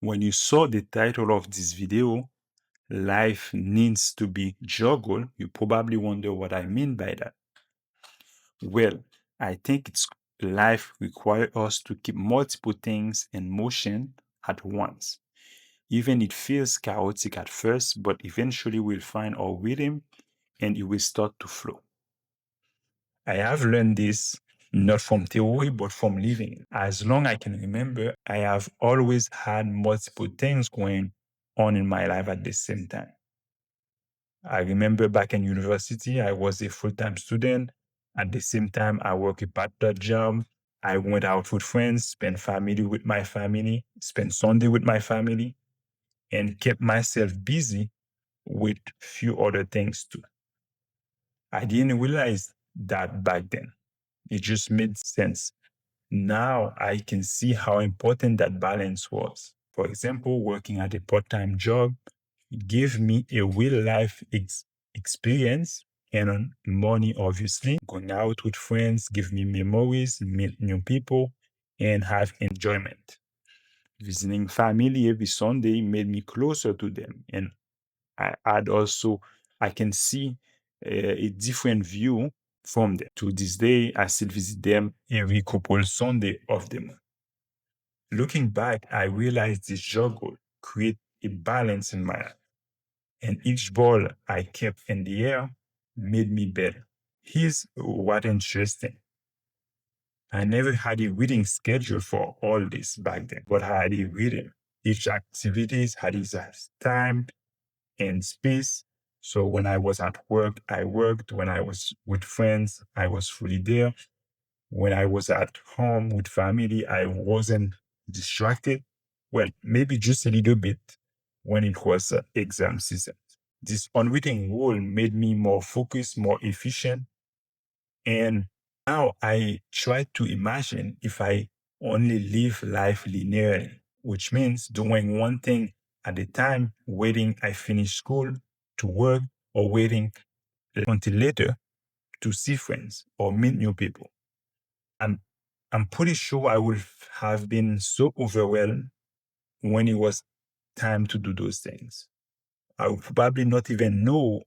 When you saw the title of this video, Life Needs to Be Juggled, you probably wonder what I mean by that. Well, I think it's life requires us to keep multiple things in motion at once. Even it feels chaotic at first, but eventually we'll find our rhythm and it will start to flow. I have learned this not from theory, but from living. As long as I can remember, I have always had multiple things going on in my life at the same time. I remember back in university, I was a full-time student. At the same time, I work a part-time job. I went out with friends, spent family with my family, spent Sunday with my family, and kept myself busy with few other things too. I didn't realize that back then. It just made sense. Now I can see how important that balance was. For example, working at a part-time job gave me a real life experience and on money, obviously. Going out with friends give me memories, meet new people, and have enjoyment. Visiting family every Sunday made me closer to them. And I can see a different view from them. To this day, I still visit them every couple Sunday of the month. Looking back, I realized this juggle create a balance in my life, and each ball I kept in the air made me better. Here's what interesting. I never had a reading schedule for all this back then, but I had a reading. Each activity had its time and space. So when I was at work, I worked. When I was with friends, I was fully there. When I was at home with family, I wasn't distracted. Well, maybe just a little bit when it was exam season. This unwritten rule made me more focused, more efficient. And now I try to imagine if I only live life linearly, which means doing one thing at a time, waiting I finish school to work, or waiting until later to see friends or meet new people. I'm I'm pretty sure I would have been so overwhelmed when it was time to do those things. I would probably not even know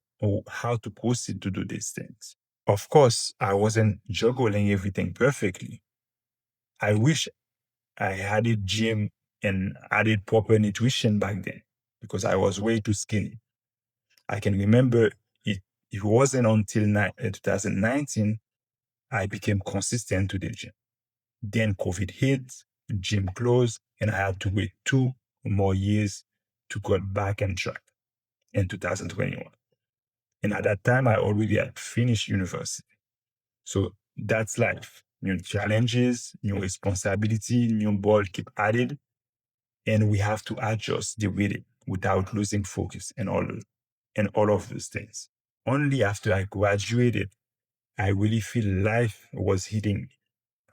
how to proceed to do these things. Of course, I wasn't juggling everything perfectly. I wish I had a gym and added proper nutrition back then because I was way too skinny. I can remember it wasn't until 2019 I became consistent to the gym. Then COVID hit, gym closed, and I had to wait 2 more years to get back on track in 2021. And at that time, I already had finished university. So that's life. New challenges, new responsibility, new ball keep added, and we have to adjust the rhythm without losing focus and all of those things. Only after I graduated, I really feel life was hitting me.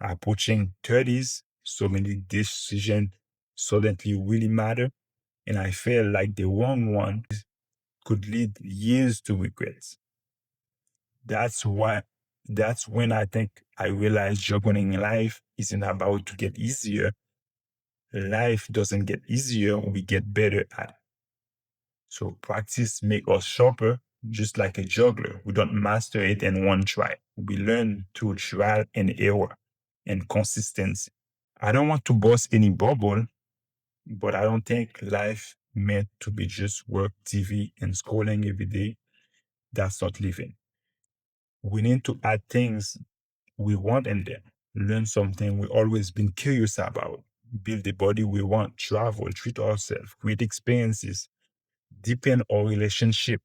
Approaching 30s, so many decisions suddenly really matter, and I felt like the wrong one could lead years to regrets. That's why that's when I think I realized juggling life isn't about to get easier. Life doesn't get easier, we get better at it. So practice make us sharper, just like a juggler. We don't master it in one try. We learn through trial and error and consistency. I don't want to burst any bubble, but I don't think life meant to be just work, TV, and scrolling every day. That's not living. We need to add things we want in there, learn something we always been curious about, build the body we want, travel, treat ourselves, create experiences, deepen our relationship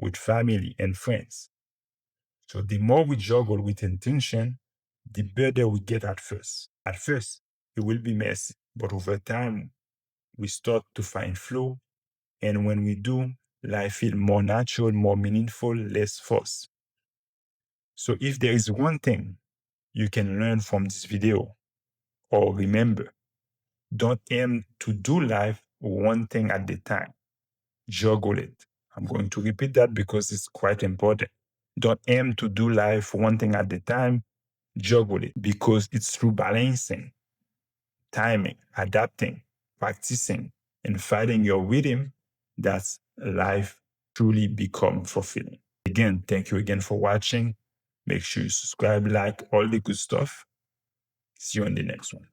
with family and friends. So the more we juggle with intention, the better we get at first. At first, it will be messy, but over time, we start to find flow. And when we do, life feels more natural, more meaningful, less forced. So if there is one thing you can learn from this video, or remember, don't aim to do life one thing at a time. Juggle it. I'm going to repeat that because it's quite important. Don't aim to do life one thing at a time. Juggle it because it's through balancing, timing, adapting, practicing, and finding your rhythm, that's life truly become fulfilling. Again, thank you again for watching. Make sure you subscribe, like all the good stuff. See you on the next one.